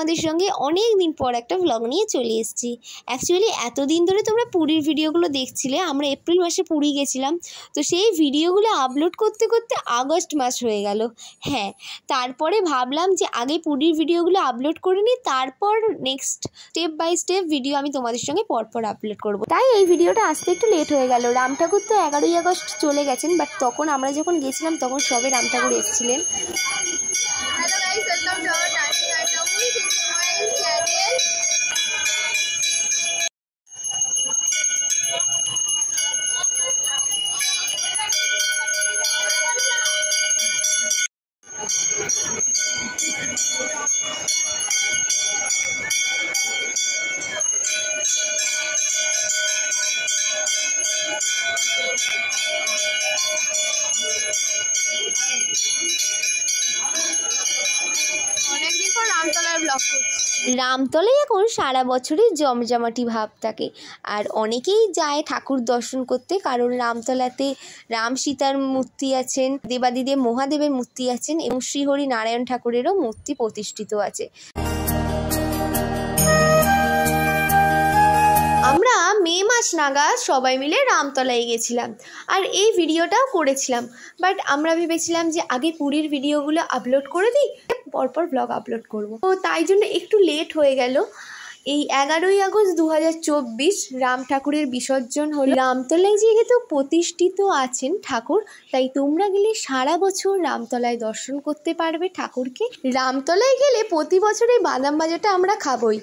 তোমাদের সঙ্গে অনেক দিন পর একটা ব্লগ নিয়ে চলে এসেছি। অ্যাকচুয়ালি এতদিন ধরে তোমরা পুরীর ভিডিওগুলো দেখছিলে, আমরা এপ্রিল মাসে পুরী গেছিলাম, তো সেই ভিডিওগুলো আপলোড করতে করতে আগস্ট মাস হয়ে গেল। হ্যাঁ, তারপরে ভাবলাম যে আগে পুরীর ভিডিওগুলো আপলোড করে নিই, তারপর next step by step video আমি তোমাদের সঙ্গে পরপর আপলোড করব। তাই এই ভিডিওটা আসতে একটু লেট হয়ে গেল। রাম ঠাকুর তো 11ই আগস্ট চলে গেছেন, বাট তখন আমরা যখন গেছিলাম তখন সবে রাম ঠাকুর এসেছিলেন। Hello guys, welcome to our dancing item. This is my channel. অনেকদিন পর রামতলায় ব্লগ করছি। রামতলায় এখন সারা বছরই জমজমাটি ভাব থাকে, আর অনেকেই যায় ঠাকুর দর্শন করতে, কারণ রামতলাতে রাম সীতার মূর্তি আছেন, দেবাদিদেব মহাদেবের মূর্তি আছেন এবং শ্রীহরি নারায়ণ ঠাকুরেরও মূর্তি প্রতিষ্ঠিত আছে। আমরা মে মাস নাগাদ সবাই মিলে রামতলায় গেছিলাম আর এই ভিডিওটাও করেছিলাম, বাট আমরা ভেবেছিলাম যে আগে পুরীর ভিডিওগুলো আপলোড করে দিই, পরপর ব্লগ আপলোড করব। তো তাই জন্য একটু লেট হয়ে গেল। এই 11ই আগস্ট 2024 রাম ঠাকুরের বিসর্জন হলো। রামতলায় যেহেতু প্রতিষ্ঠিত আছেন ঠাকুর, তাই তোমরা গেলে সারা বছর রামতলায় দর্শন করতে পারবে ঠাকুরকে। রামতলায় গেলে প্রতি বছরে বাদাম ভাজাটা আমরা খাবই।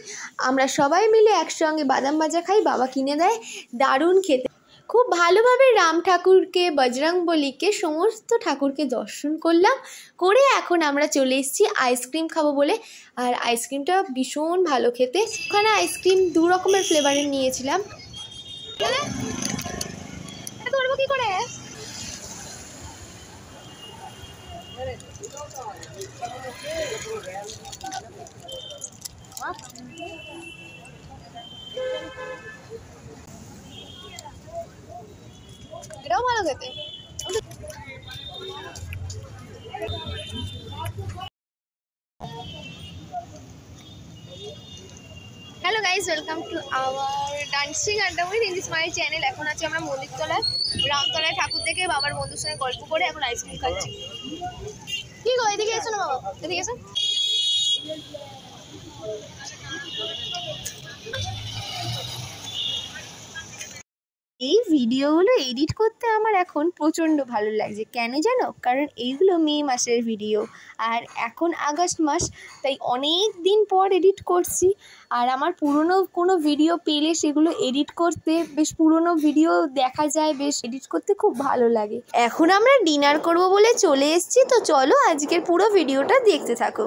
আমরা সবাই মিলে একসঙ্গে বাদাম ভাজা খাই, বাবা কিনে দেয়, দারুণ খেতে। খুব ভালোভাবে রাম ঠাকুরকে, বজরংবলীকে, সমস্ত ঠাকুরকে দর্শন করলাম, করে এখন আমরা চলে এসেছি আইসক্রিম খাবো বলে। আর আইসক্রিমটা ভীষণ ভালো খেতে। ওখানে আইসক্রিম 2 রকমের ফ্লেভারের নিয়েছিলাম। করবো কি করে? এটাও ভালো খেতে। Hello guys, welcome to our dancing adda with in this my channel. এখন আছি আমরা মন্দিরতলায়, রামতলায় ঠাকুর দেখে বাবার বন্ধুর সঙ্গে গল্প করে এখন আইসক্রিম খাচ্ছি। কি গো, এদিকে এসো না বাবা, এদিকে এসো। এই ভিডিওগুলো এডিট করতে আমার এখন প্রচণ্ড ভালো লাগছে। কেন জানো? কারণ এইগুলো মে মাসের ভিডিও আর এখন আগস্ট মাস, তাই অনেক দিন পর এডিট করছি। আর আমার পুরনো কোনো ভিডিও পেলে সেগুলো এডিট করতে, বেশ পুরনো ভিডিও দেখা যায়, বেশ এডিট করতে খুব ভালো লাগে। এখন আমরা ডিনার করব বলে চলে এসেছি, তো চলো আজকের পুরো ভিডিওটা দেখতে থাকো।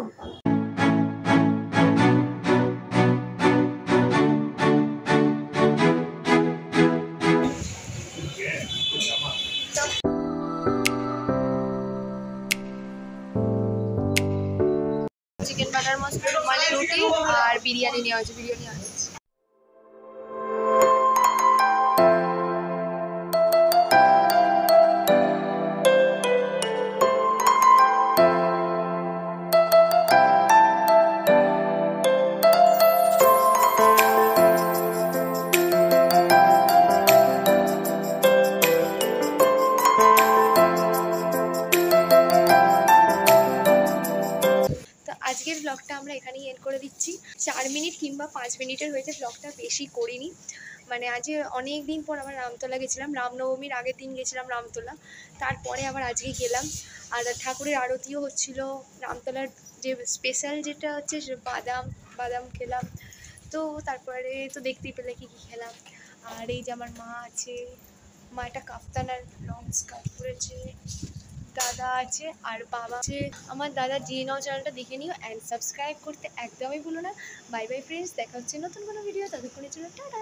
চিকেন বাটার মশলা, রুমালি রুটি আর বিরিয়ানি নেওয়া হয়েছে। বিরিয়ানি আছে। আজকের ব্লগটা আমরা এখানেই এন্ড করে দিচ্ছি। 4 মিনিট কিংবা 5 মিনিটের হয়েছে, ব্লগটা বেশি করিনি। মানে আজ অনেক দিন পর আবার রামতলা গেছিলাম, রামনবমীর আগের দিন গেছিলাম রামতলা, তারপরে আবার আজকে গেলাম। আর ঠাকুরের আরতিও হচ্ছিল। রামতলার যে স্পেশাল যেটা হচ্ছে বাদাম খেলাম। তো তারপরে তো দেখতেই পেলে কী কী খেলাম। আর এই যে আমার মা আছে, মা একটা কাফতান আর লং স্কার্ট পরেছে, দাদা আছে আর বাবা আছে। আমার দাদা জিয়ে নাও চ্যানেলটা দেখে নিও অ্যান্ড সাবস্ক্রাইব করতে একদমই ভুলো না। বাই বাই ফ্রেন্ডস, দেখা হচ্ছে নতুন কোনো ভিডিও, ততক্ষণের জন্য টাটা।